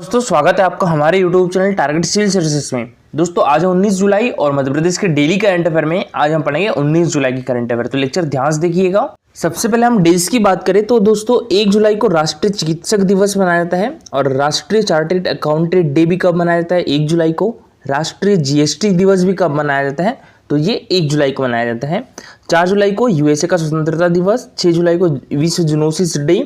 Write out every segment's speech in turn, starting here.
दोस्तों स्वागत है आपका हमारे YouTube channel target civil services में। दोस्तों आज है 19 जुलाई और मध्य प्रदेश के डेली करंट अफेयर में आज हम पढ़ेंगे 19 जुलाई की करंट अफेयर। तो लेक्चर ध्यान से देखिएगा। सबसे पहले हम डेज की बात करें तो दोस्तों 1 जुलाई को राष्ट्रीय चिकित्सक दिवस मनाया जाता है और राष्ट्रीय चार्टर्ड अकाउंटेंट डे भी कब मनाया जाता है 1 जुलाई को। राष्ट्रीय जीएसटी दिवस भी कब मनाया जाता है तो ये 1 जुलाई को मनाया जाता है। 4 जुलाई को यूएसए का स्वतंत्रता दिवस, 6 जुलाई को विश्व जूनोसिस डे,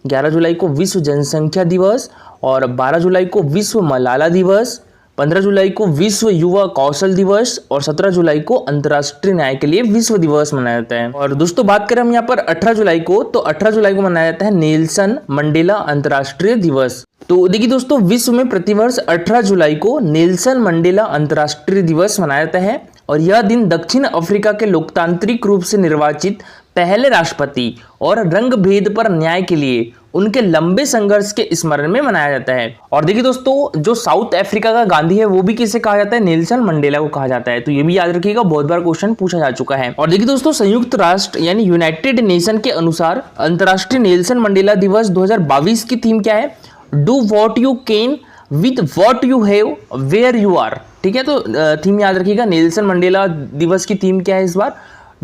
11 जुलाई को विश्व जनसंख्या दिवस और 12 जुलाई को विश्व मलाला दिवस, 15 जुलाई को विश्व युवा कौशल दिवस और 17 जुलाई को अंतर्राष्ट्रीय न्याय के लिए विश्व दिवस मनाया जाता है। और दोस्तों बात करें हम यहाँ पर 18 जुलाई को तो 18 जुलाई को मनाया जाता है नेल्सन मंडेला अंतर्राष्ट्रीय दिवस। तो देखिए दोस्तों विश्व में प्रतिवर्ष 18 जुलाई को नेल्सन मंडेला अंतर्राष्ट्रीय दिवस मनाया जाता है और यह दिन दक्षिण अफ्रीका के लोकतांत्रिक रूप से निर्वाचित पहले राष्ट्रपति और रंग भेद पर न्याय के लिए उनके लंबे संघर्ष के स्मरण में मनाया जाता है। और देखिए दोस्तों जो साउथ अफ्रीका का गांधी है वो भी किसे कहा जाता है, नेल्सन मंडेला को कहा जाता है। तो ये भी याद रखिएगा, बहुत बार क्वेश्चन पूछा जा चुका है। और देखिए दोस्तों संयुक्त राष्ट्र यानी यूनाइटेड नेशन के अनुसार अंतर्राष्ट्रीय नेल्सन मंडेला दिवस 2022 की थीम क्या है, do what you can with what you have where you are. ठीक है, तो थीम याद रखिएगा। नेल्सन मंडेला दिवस की थीम क्या है इस बार,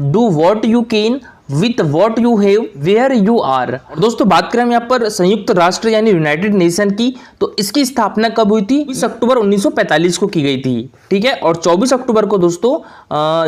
do what you can with what you have where you are. और दोस्तों बात करें हम यहाँ पर संयुक्त राष्ट्र यानी यूनाइटेड नेशन की तो इसकी स्थापना कब हुई थी, 20 अक्टूबर 1945 को की गई थी। ठीक है, और 24 अक्टूबर को दोस्तों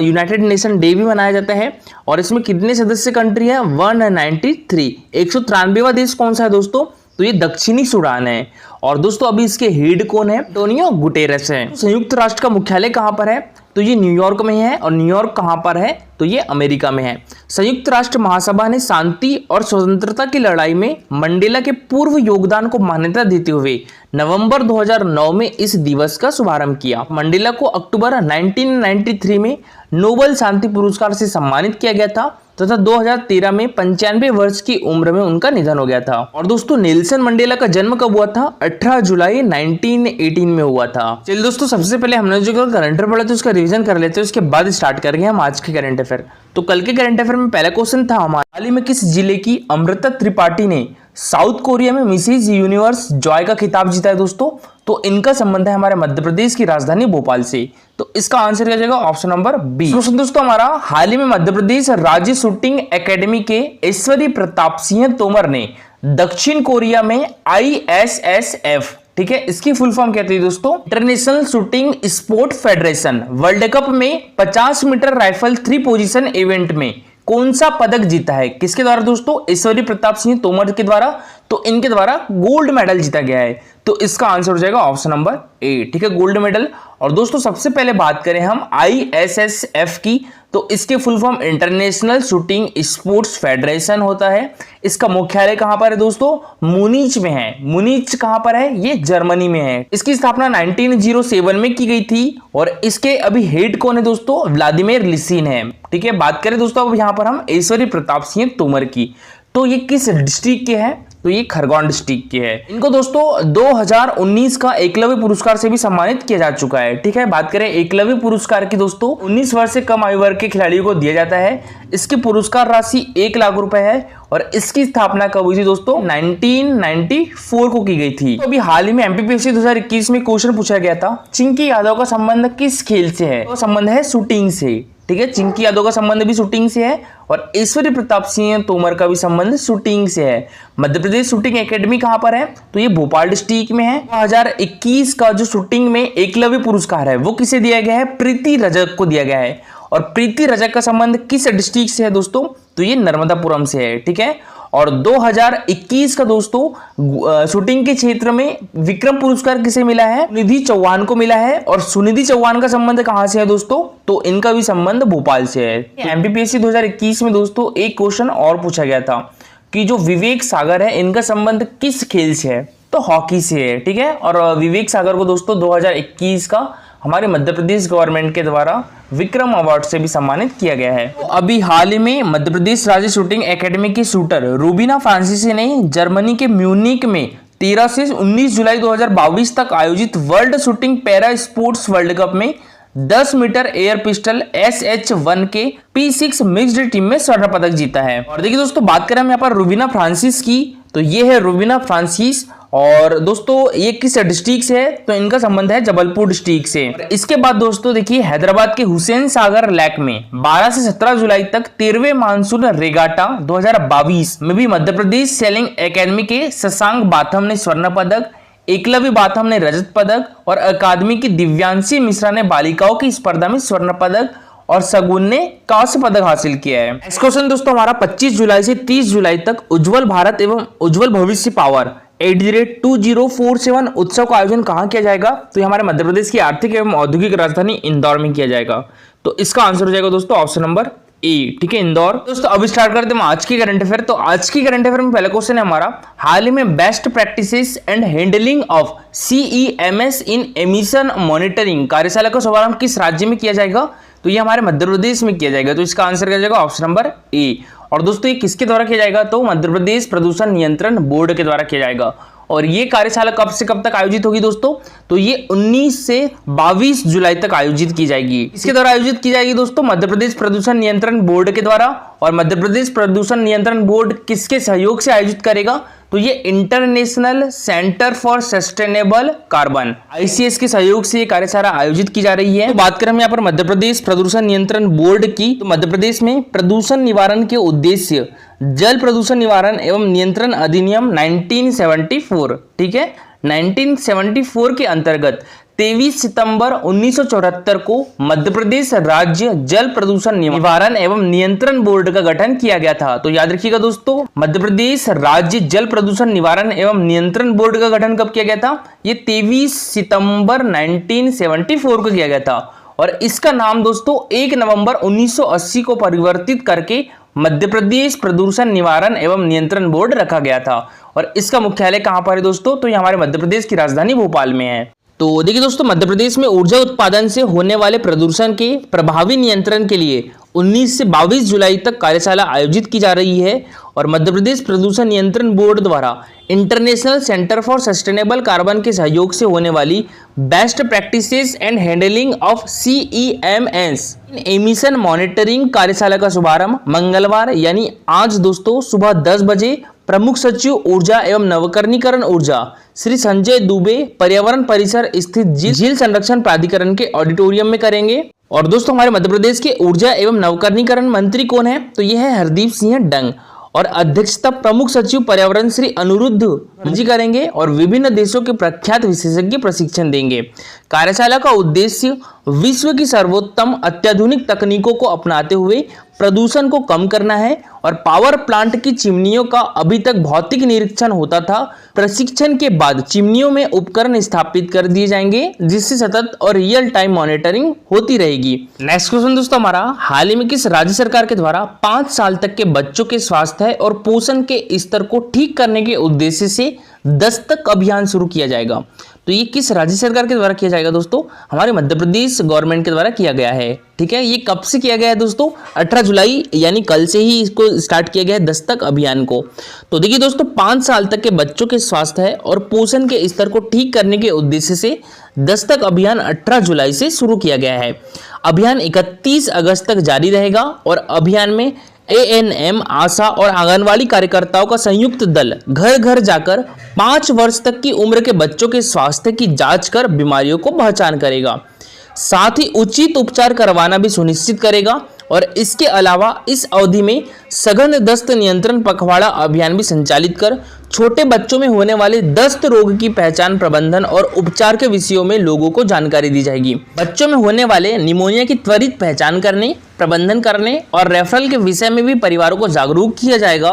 यूनाइटेड नेशन डे भी मनाया जाता है। और इसमें कितने सदस्य कंट्री है, 193। 193वां देश कौन सा है दोस्तों, तो ये दक्षिणी सूडान है। और दोस्तों अभी इसके हेड कौन है, एंटोनियो गुटेरेस है। संयुक्त राष्ट्र का मुख्यालय कहां पर है, तो ये न्यूयॉर्क में है। और न्यूयॉर्क कहां पर है, तो ये अमेरिका में है। संयुक्त राष्ट्र महासभा ने शांति और स्वतंत्रता की लड़ाई में मंडेला के पूर्व योगदान को मान्यता देते हुए नवंबर 2009 में इस दिवस का शुभारंभ किया। मंडेला को अक्टूबर 1993 में नोबेल शांति पुरस्कार से सम्मानित किया गया था तथा 2013 में 95 वर्ष की उम्र में उनका निधन हो गया था। और दोस्तों नेल्सन मंडेला का जन्म कब हुआ था, 18 जुलाई 1918 में हुआ था। चलिए दोस्तों सबसे पहले हमने जो करंट अफेयर पढ़ा था उसका रिवीजन कर लेते हैं, उसके बाद स्टार्ट करेंगे हम आज के करंट अफेयर। तो कल के करंट अफेयर में पहला क्वेश्चन था हमारा, हाल ही में किस जिले की अमृता त्रिपाठी ने साउथ कोरिया में मिसेज यूनिवर्स जॉय का खिताब जीता है दोस्तों। तो इनका संबंध है हमारे मध्य प्रदेश की राजधानी भोपाल से। तो इसका आंसर क्या जाएगा, ऑप्शन नंबर बी। दोस्तों हमारा हाल ही में मध्य प्रदेश राज्य शूटिंग एकेडमी के ऐश्वर्य प्रताप सिंह तोमर ने दक्षिण कोरिया में ISSF, ठीक है, इसकी फुल फॉर्म कहते हैं दोस्तों, international shooting sport federation, world cup में 50 मीटर राइफल 3 पोजीशन इवेंट में कौन सा पदक जीता है, किसके द्वारा दोस्तों, ऐश्वर्य प्रताप सिंह तोमर के द्वारा। तो इनके द्वारा गोल्ड मेडल जीता गया है। तो इसका आंसर हो जाएगा ऑप्शन नंबर ए, ठीक है, गोल्ड मेडल। और दोस्तों सबसे पहले बात करें हम ISSF की तो इसके full form international shooting sports federation होता है। इसका मुख्यालय कहां पर है दोस्तों, मुनीच में है। मुनीच कहां पर है, ये जर्मनी में है। इसकी स्थापना 1907 में की गई थी और इसके अभी हेड कौन है दोस्तों, व्लादिमीर लिसिन है। ठीक है, बात करें दोस्तों अब यहां पर हम ऐश्वर्य प्रताप सिंह तोमर की, तो ये किस डिस्ट्रिक्ट के हैं, तो ये खरगोन डिस्ट्रिक्ट के है। इनको दोस्तों 2019 का एकलव्य पुरस्कार से भी सम्मानित किया जा चुका है। ठीक है, बात करें एकलव्य पुरस्कार की दोस्तों 19 वर्ष से कम आयु वर्ग के खिलाड़ियों को दिया जाता है। इसकी पुरस्कार राशि 1 लाख रुपए है और इसकी स्थापना कब हुई थी दोस्तों, 1994 को की गई थी। तो अभी हाल ही में MPPSC 2021 में क्वेश्चन पूछा गया था, चिंकी यादव का संबंध किस खेल से है, तो संबंध है शूटिंग से। ठीक है, चिंकी यादव का संबंध भी शूटिंग से है और ऐश्वर्य प्रताप सिंह तोमर का भी संबंध शूटिंग से है। मध्य प्रदेश शूटिंग एकेडमी कहां पर है, तो ये भोपाल डिस्ट्रिक्ट में है। 2021 का जो शूटिंग में एकलव्य पुरस्कार है वो किसे दिया गया है, प्रीति रजक को दिया गया है। और प्रीति रजक का संबंध किस डिस्ट्रिक्ट से है दोस्तों, तो ये नर्मदापुरम से है। ठीक है, और 2021 का दोस्तों शूटिंग के क्षेत्र में विक्रम पुरस्कार किसे मिला है, सुनिधि चौहान को मिला है। और सुनिधि चौहान का संबंध कहां से है दोस्तों, तो इनका भी संबंध भोपाल से है। MPPSC 2021 में दोस्तों एक क्वेश्चन और पूछा गया था कि जो विवेक सागर है इनका संबंध किस खेल से है, तो हॉकी से है। ठीक है, और विवेक सागर को दोस्तों 2021 का हमारे मध्य प्रदेश गवर्नमेंट के द्वारा विक्रम अवार्ड से भी सम्मानित किया गया है। तो अभी हाल ही में मध्य प्रदेश राज्य शूटिंग एकेडमी की शूटर रूबीना फ्रांसिसी ने जर्मनी के म्यूनिक में 13 से 19 जुलाई 2022 तक आयोजित world shooting para sports world cup में 10 मीटर एयर पिस्टल SH1 के P6 मिक्स्ड टीम में स्वर्ण पदक जीता है। और देखिए दोस्तों बात करें हम यहाँ पर रूबीना फ्रांसिस की, तो ये है रूबीना फ्रांसिस और दोस्तों ये किस डिस्ट्रिक्ट से है, तो इनका संबंध है जबलपुर डिस्ट्रिक्ट से। इसके बाद दोस्तों देखिए हैदराबाद के हुसैन सागर लेक में 12 से 17 जुलाई तक 13वें मानसून रेगाटा 2022 में भी मध्य प्रदेश सेलिंग एकेडमी के शशांक बाथम ने स्वर्ण पदक, एकलव्य बाथम ने रजत पदक और अकादमी की दिव्यांशी मिश्रा ने बालिकाओं की स्पर्धा में स्वर्ण पदक और सगुन ने कांस्य पदक हासिल किया है। नेक्स्ट क्वेश्चन दोस्तों हमारा 25 जुलाई से 30 जुलाई तक उज्जवल भारत एवं उज्जवल भविष्य पावर @2047 उत्सव का आयोजन कहां किया जाएगा, तो ये हमारे मध्य प्रदेश की आर्थिक एवं औद्योगिक राजधानी इंदौर में किया जाएगा। तो इसका आंसर हो जाएगा दोस्तों ऑप्शन नंबर ए, ठीक है, इंदौर। दोस्तों अब स्टार्ट करते हैं आज की करंट अफेयर। तो आज की करंट अफेयर में पहला क्वेश्चन है हमारा, हाल ही में best practices and handling of CEMS in emission monitoring कार्यशाला का शुभारंभ किस राज्य में किया जाएगा, तो ये हमारे मध्य प्रदेश में किया जाएगा। तो इसका आंसर किया जाएगा ऑप्शन नंबर ए। और दोस्तों ये किसके द्वारा किया जाएगा, तो मध्य प्रदेश प्रदूषण नियंत्रण बोर्ड के द्वारा किया जाएगा। और ये कार्यशाला कब से कब तक आयोजित होगी दोस्तों, तो ये 19 से 22 जुलाई तक आयोजित की जाएगी। इसके द्वारा आयोजित की जाएगी दोस्तों मध्य प्रदेश प्रदूषण नियंत्रण बोर्ड के द्वारा। और मध्य प्रदेश प्रदूषण नियंत्रण बोर्ड किसके सहयोग से आयोजित करेगा, तो ये international centre for sustainable carbon ICS के सहयोग से ये कार्यशाला आयोजित की जा रही है। तो बात करें हम यहाँ पर मध्य प्रदेश प्रदूषण नियंत्रण बोर्ड की, तो मध्य प्रदेश में प्रदूषण निवारण के उद्देश्य जल प्रदूषण निवारण एवं नियंत्रण अधिनियम 1974, ठीक है, 1974 के अंतर्गत 23 सितंबर 1974 को मध्य प्रदेश राज्य जल प्रदूषण निवारण एवं नियंत्रण बोर्ड का गठन किया गया था। तो याद रखिएगा दोस्तों, मध्य प्रदेश राज्य जल प्रदूषण निवारण एवं नियंत्रण बोर्ड का गठन कब किया गया था, ये 23 सितंबर 1974 को किया गया था। और इसका नाम दोस्तों 1 नवंबर 1980 को परिवर्तित करके मध्य प्रदेश प्रदूषण निवारण एवं नियंत्रण बोर्ड रखा गया था। और इसका मुख्यालय कहां पर है दोस्तों, तो ये हमारे मध्य प्रदेश की राजधानी भोपाल में है। तो देखिए दोस्तों, मध्य प्रदेश में ऊर्जा उत्पादन से होने वाले प्रदूषण के प्रभावी नियंत्रण के लिए 19 से 22 जुलाई तक कार्यशाला आयोजित की जा रही है। और मध्य प्रदेश प्रदूषण नियंत्रण बोर्ड द्वारा international centre for sustainable carbon के सहयोग से होने वाली best practices and handling of CEMS in emission monitoring कार्यशाला का शुभारंभ मंगलवार यानी आज दोस्तों सुबह 10 बजे प्रमुख सचिव ऊर्जा एवं नवकरणीकरण ऊर्जा श्री संजय दुबे पर्यावरण परिसर स्थित झील संरक्षण प्राधिकरण के ऑडिटोरियम में करेंगे। और दोस्तों हमारे मध्य प्रदेश के ऊर्जा एवं नवकरणीकरण मंत्री कौन है, तो यह है हरदीप सिंह डंग। और अध्यक्षता प्रमुख सचिव पर्यावरण श्री अनिरुद्ध जी करेंगे। और विभिन्न देशों के प्रख्यात विशेषज्ञ प्रशिक्षण देंगे। कार्यशाला का उद्देश्य विश्व की सर्वोत्तम अत्याधुनिक तकनीकों को अपनाते हुए प्रदूषण को कम करना है। और पावर प्लांट की चिमनियों का अभी तक भौतिक निरीक्षण होता था, प्रशिक्षण के बाद चिमनियों में उपकरण स्थापित कर दिए जाएंगे जिससे सतत और रियल टाइम मॉनिटरिंग होती रहेगी। नेक्स्ट क्वेश्चन दोस्तों हमारा, हाल ही में किस राज्य सरकार के द्वारा 5 साल तक के बच्चों के स्वास्थ्य और पोषण के स्तर को ठीक करने के उद्देश्य से दस्तक अभियान शुरू किया जाएगा, तो ये किस राज्य सरकार के द्वारा किया जाएगा दोस्तों, हमारे मध्य प्रदेश गवर्नमेंट के द्वारा किया गया है। ठीक है, ये कब से किया गया है दोस्तों, 18 जुलाई यानी कल से ही इसको स्टार्ट किया गया है दस्तक अभियान को। तो देखिए दोस्तों, 5 साल तक के बच्चों के स्वास्थ्य और पोषण के स्तर को ठीक करने के उद्देश्य से दस्तक अभियान 18 जुलाई से शुरू किया गया है। अभियान 31 अगस्त तक जारी रहेगा। और अभियान में ANM, आशा और आंगनवाड़ी कार्यकर्ताओं का संयुक्त दल घर घर जाकर 5 वर्ष तक की उम्र के बच्चों के स्वास्थ्य की जांच कर बीमारियों को पहचान करेगा, साथ ही उचित उपचार करवाना भी सुनिश्चित करेगा। और इसके अलावा इस अवधि में सघन दस्त नियंत्रण पखवाड़ा अभियान भी संचालित कर छोटे बच्चों में होने वाले दस्त रोग की पहचान, प्रबंधन और उपचार के विषयों में लोगों को जानकारी दी जाएगी। बच्चों में होने वाले निमोनिया की त्वरित पहचान करने, प्रबंधन करने और रेफरल के विषय में भी परिवारों को जागरूक किया जाएगा।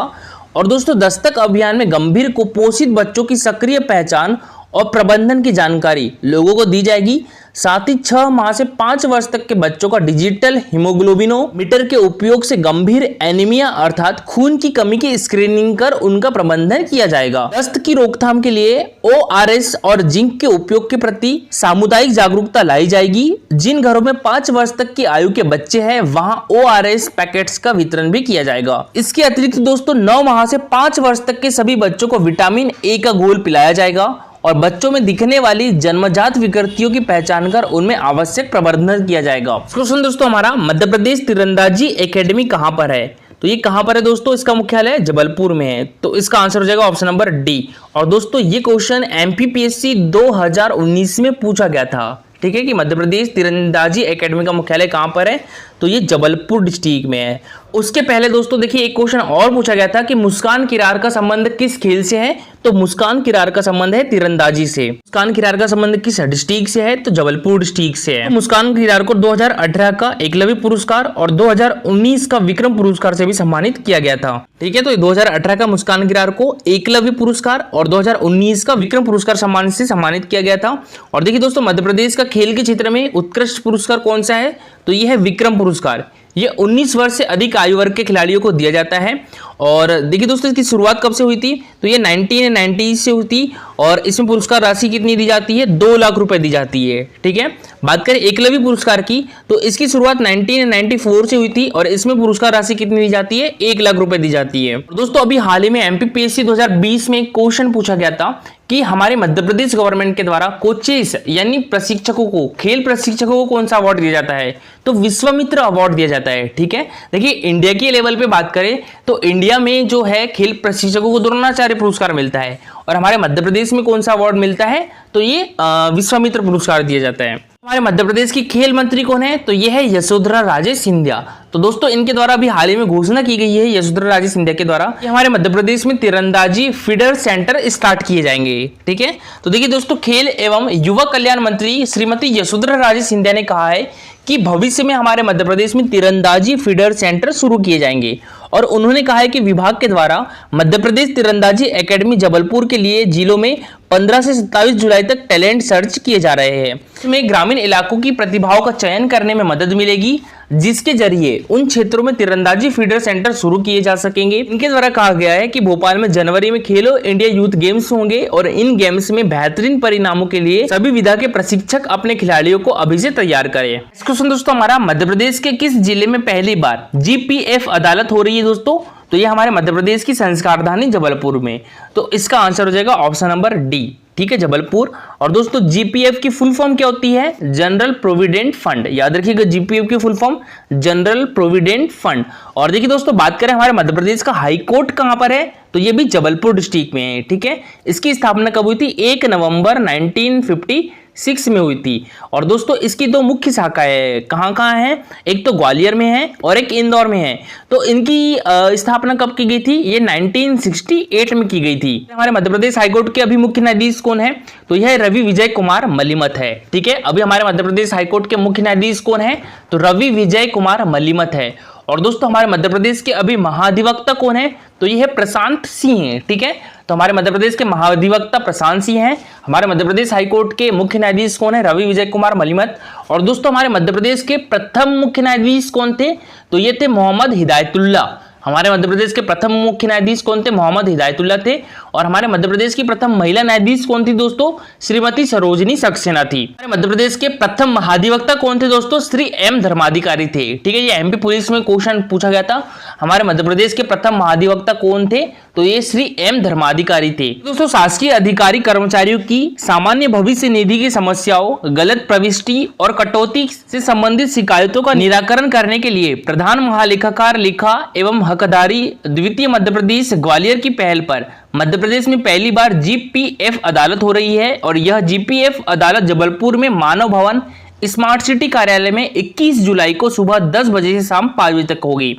और दोस्तों, दस्तक अभियान में गंभीर कुपोषित बच्चों की सक्रिय पहचान और प्रबंधन की जानकारी लोगों को दी जाएगी। साथ ही 6 माह से 5 वर्ष तक के बच्चों का डिजिटल हीमोग्लोबिनोमीटर के उपयोग से गंभीर एनीमिया अर्थात खून की कमी की स्क्रीनिंग कर उनका प्रबंधन किया जाएगा। दस्त की रोकथाम के लिए ORS और जिंक के उपयोग के प्रति सामुदायिक जागरूकता लाई जाएगी। जिन घरों में 5 वर्ष तक की आयु के बच्चे हैं वहां ORS पैकेट्स का वितरण भी किया जाएगा। इसके अतिरिक्त दोस्तों, 9 माह से 5 वर्ष तक के सभी बच्चों को विटामिन A का घोल पिलाया जाएगा। और बच्चों में दिखने वाली जन्मजात विकृतियों की पहचान कर उनमें आवश्यक प्रबंधन किया जाएगा। क्वेश्चन दोस्तों हमारा, मध्य प्रदेश तीरंदाजी एकेडमी कहां पर है, तो ये कहां पर है दोस्तों, इसका मुख्यालय जबलपुर में है। तो इसका आंसर हो जाएगा ऑप्शन नंबर डी। और दोस्तों ये क्वेश्चन एमपीपीएससी 2019 में पूछा गया था, ठीक है, कि मध्य प्रदेश तीरंदाजी एकेडमी का मुख्यालय कहां पर है, तो ये जबलपुर डिस्ट्रिक्ट में है। उसके पहले दोस्तों देखिए एक क्वेश्चन और पूछा गया था कि मुस्कान किरार का संबंध किस खेल से है, तो मुस्कान किरार का संबंध है तीरंदाजी से। मुस्कान किरार का संबंध किस डिस्ट्रिक्ट से है, तो जबलपुर डिस्ट्रिक्ट से है। मुस्कान किरार को 2018 का एकलव्य पुरस्कार और 2019 का विक्रम पुरस्कार से भी सम्मानित किया गया था, ठीक है। तो 2018 का मुस्कान किरार को एकलव्य पुरस्कार और 2019 का विक्रम पुरस्कार सम्मान से सम्मानित किया गया था। और देखिए दोस्तों मध्य प्रदेश का खेल के क्षेत्र में उत्कृष्ट पुरस्कार कौन सा है, तो ये है विक्रम पुरस्कार। ये 19 वर्ष से अधिक आयु वर्ग के खिलाड़ियों को दिया जाता है। और देखिए दोस्तों इसकी शुरुआत कब से हुई थी, तो ये 1990 से हुई थी और इसमें पुरस्कार राशि कितनी दी जाती है, 2 लाख रुपए दी जाती है, ठीक है। बात करें एकलव्य पुरस्कार की तो इसकी शुरुआत 1994 से हुई थी और इसमें पुरस्कार राशि कितनी दी जाती है, 1 लाख रुपए दी जाती है। दोस्तों अभी हाल ही में एमपीपीएससी 2020 में क्वेश्चन पूछा गया था कि हमारे मध्य प्रदेश गवर्नमेंट के द्वारा कोचेस यानी प्रशिक्षकों को, खेल प्रशिक्षकों को कौन सा अवार्ड दिया जाता है, तो विश्वामित्र अवार्ड दिया जाता है, ठीक है। देखिए इंडिया के लेवल पे बात करें तो इंडिया में जो है खेल प्रशिक्षकों को द्रोणाचार्य पुरस्कार मिलता है और हमारे मध्य प्रदेश में कौन सा अवार्ड मिलता है, तो ये विश्वामित्र पुरस्कार दिया जाता है। हमारे मध्य प्रदेश की खेल मंत्री कौन है, तो ये है यशोधरा राजे सिंधिया। तो दोस्तों इनके द्वारा भी हाल ही में घोषणा की गई है यशोधरा राजे सिंधिया के द्वारा कि हमारे मध्य प्रदेश में तीरंदाजी फीडर सेंटर स्टार्ट किए जाएंगे, ठीक है। तो देखिए दोस्तों खेल एवं युवा कल्याण मंत्री श्रीमती यशोधरा राजे सिंधिया ने कहा है कि भविष्य में हमारे मध्य प्रदेश में तीरंदाजी फीडर सेंटर शुरू किए जाएंगे और उन्होंने कहा है कि विभाग के द्वारा मध्य प्रदेश तीरंदाजी एकेडमी जबलपुर के लिए जिलों में 15 से 27 जुलाई तक टैलेंट सर्च किए जा रहे हैं। इसमें ग्रामीण इलाकों की प्रतिभाओं का चयन करने में मदद मिलेगी, जिसके जरिए उन क्षेत्रों में तीरंदाजी फीडर सेंटर शुरू किए जा सकेंगे। इनके द्वारा कहा गया है कि भोपाल में जनवरी में खेलो इंडिया यूथ गेम्स होंगे और इन गेम्स में बेहतरीन परिणामों के लिए सभी विधा के प्रशिक्षक अपने खिलाड़ियों को अभी से तैयार करें। इस क्वेश्चन दोस्तों हमारा मध्य प्रदेश के किस जिले में पहली बार जीपीएफ अदालत हो रही है दोस्तों, तो ये हमारे मध्य प्रदेश की संस्कारधानी जबलपुर में। तो इसका आंसर हो जाएगा ऑप्शन नंबर डी, ठीक है, जबलपुर। और दोस्तों जीपीएफ की फुल फॉर्म क्या होती है, जनरल प्रोविडेंट फंड। याद रखिएगा जीपीएफ की full form general provident fund. और देखिए दोस्तों बात करें हमारे मध्य प्रदेश का हाई कोर्ट कहां पर है, तो ये भी जबलपुर डिस्ट्रिक्ट में है, ठीक है। इसकी स्थापना कब हुई थी, 1 नवंबर 1956 में हुई थी। और दोस्तों इसकी दो मुख्य शाखाएं कहां हैं, एक तो ग्वालियर में है और एक इंदौर में है। तो इनकी स्थापना कब की गई थी, ये 1968 में की गई थी। हमारे मध्य प्रदेश हाईकोर्ट के अभी मुख्य न्यायाधीश कौन है, तो यह रवि विजय कुमार मलिमत है, ठीक है। अभी हमारे मध्य प्रदेश हाईकोर्ट के मुख्य न्यायाधीश कौन है, तो रवि विजय कुमार मलिमत है। और दोस्तों हमारे मध्य प्रदेश के अभी महाधिवक्ता कौन है, तो यह है प्रशांत सिंह, ठीक है। तो हमारे मध्य प्रदेश के महाधिवक्ता प्रशांत सिंह हैं। हमारे मध्य प्रदेश हाईकोर्ट के मुख्य न्यायाधीश कौन है, रवि विजय कुमार मलिमत। और दोस्तों हमारे मध्य प्रदेश के प्रथम मुख्य न्यायाधीश कौन थे, तो ये थे मोहम्मद हिदायतुल्ला। हमारे मध्य प्रदेश के प्रथम मुख्य न्यायाधीश कौन थे, मोहम्मद हिदायतुल्ला थे। और हमारे मध्य प्रदेश की प्रथम महिला न्यायाधीश कौन थी दोस्तों, श्रीमती सरोजनी सक्सेना थी। हमारे मध्य प्रदेश के प्रथम महाधिवक्ता कौन थे दोस्तों, श्री एम धर्माधिकारी थे, ठीक है। ये एमपी पुलिस में क्वेश्चन पूछा गया था, हमारे मध्य प्रदेश के प्रथम महाधिवक्ता कौन थे, तो ये श्री एम धर्माधिकारी थे। दोस्तों शासकीय अधिकारी कर्मचारियों की सामान्य भविष्य निधि की समस्याओं, गलत प्रविष्टि और कटौती से संबंधित शिकायतों का निराकरण करने के लिए प्रधान महालेखाकार लेखा एवं हकदारी द्वितीय मध्य प्रदेश ग्वालियर की पहल पर मध्य प्रदेश में पहली बार जीपीएफ अदालत हो रही है। और यह जीपीएफ अदालत जबलपुर में मानव भवन स्मार्ट सिटी कार्यालय में 21 जुलाई को सुबह 10 बजे से शाम 5 बजे तक होगी।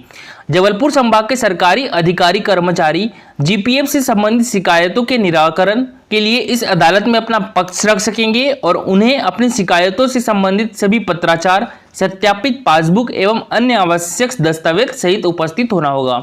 जबलपुर संभाग के सरकारी अधिकारी कर्मचारी जीपीएफ से संबंधित शिकायतों के निराकरण के लिए इस अदालत में अपना पक्ष रख सकेंगे और उन्हें अपनी शिकायतों से संबंधित सभी पत्राचार, सत्यापित पासबुक एवं अन्य आवश्यक दस्तावेज सहित उपस्थित होना होगा।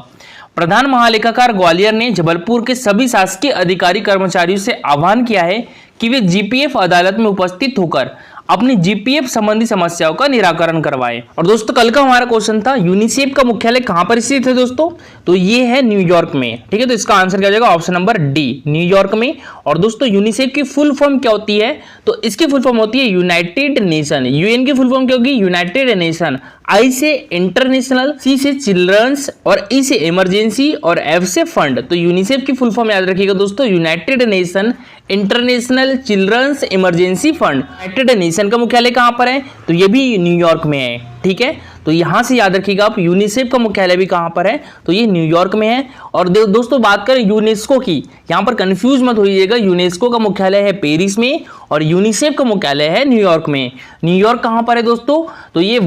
प्रधान महालेखाकार ग्वालियर ने जबलपुर के सभी शासकीय अधिकारी कर्मचारियों से आह्वान किया है कि वे जीपीएफ अदालत में उपस्थित होकर अपनी जीपीएफ संबंधी समस्याओं का निराकरण करवाएं। और दोस्तों कल का हमारा क्वेश्चन था यूनिसेफ का मुख्यालय कहां पर स्थित है दोस्तों, तो ये है न्यूयॉर्क में, ठीक है। तो इसका आंसर क्या हो जाएगा, ऑप्शन नंबर डी, न्यूयॉर्क में। और दोस्तों यूनिसेफ की फुल फॉर्म क्या होती है, तो इसकी फुल फॉर्म होती है यूनाइटेड नेशन। यूएन की फुल फॉर्म क्या होगी, यूनाइटेड नेशन। आई से इंटरनेशनल, सी से चिल्ड्रंस और ई से इमरजेंसी और एफ से फंड। तो यूनिसेफ की फुल फॉर्म याद रखिएगा दोस्तों, United Nation International Children's Emergency Fund. United Nation का मुख्यालय कहां पर है, तो ये भी न्यूयॉर्क में है, ठीक है। तो यहाँ से याद रखिएगा आप, यूनिसेफ का मुख्यालय भी कहाँ पर है, तो ये न्यूयॉर्क में है। और दोस्तों बात करें यूनेस्को की, यहाँ पर कंफ्यूज मत होइएगा, यूनेस्को का मुख्यालय है पेरिस में और यूनिसेफ का मुख्यालय है न्यूयॉर्क में। न्यूयॉर्क कहाँ पर है दोस्तों, तो ये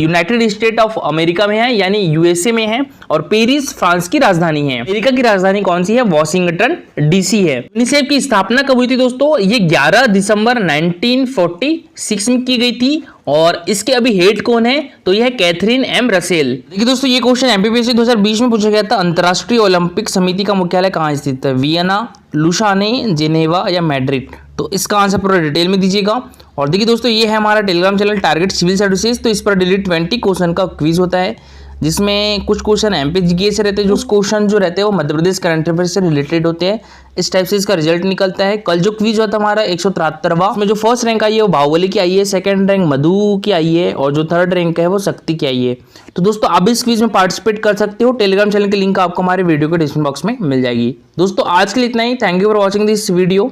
यूनाइटेड स्टेट ऑफ अमेरिका में है, यानी यूएसए में है। और पेरिस फ्रांस की राजधानी है। अमेरिका की राजधानी कौन सी है, वॉशिंगटन डीसी है। यूनिसेफ की स्थापना कब हुई थी दोस्तों, ये 11 दिसंबर 1946 में की गई थी। और इसके अभी हेड कौन है, तो यह है कैथरीन एम रसेल। देखिए दोस्तों, ये क्वेश्चन एमपीपीएससी 2020 में पूछा गया था, अंतर्राष्ट्रीय ओलंपिक समिति का मुख्यालय कहाँ स्थित है, वियना, लुसाने, जेनेवा या मैड्रिड। तो इसका आंसर पूरा डिटेल में दीजिएगा। और देखिए दोस्तों, ये है हमारा Telegram channel target civil services. तो इस पर डेली 20 क्वेश्चन का क्विज होता है, जिसमें कुछ क्वेश्चन एमपीजीके से रहते हैं, जो क्वेश्चन जो रहते हैं वो मध्य प्रदेश करंट अफेयर से रिलेटेड होते हैं। इस टाइप से इसका रिजल्ट निकलता है। कल जो क्विज हुआ था हमारा 173वां, उसमें जो फर्स्ट रैंक आई है वो बाहुबली की आई है, सेकंड रैंक मधु की आई है और जो थर्ड रैंक है वो शक्ति की आई है। तो दोस्तों आप इस क्विज में पार्टिसिपेट कर सकते हो। टेलीग्राम चैनल की लिंक आपको हमारे वीडियो के डिस्क्रिप्शन बॉक्स में मिल जाएगी। दोस्तों आज के लिए इतना ही। Thank you for watching this video.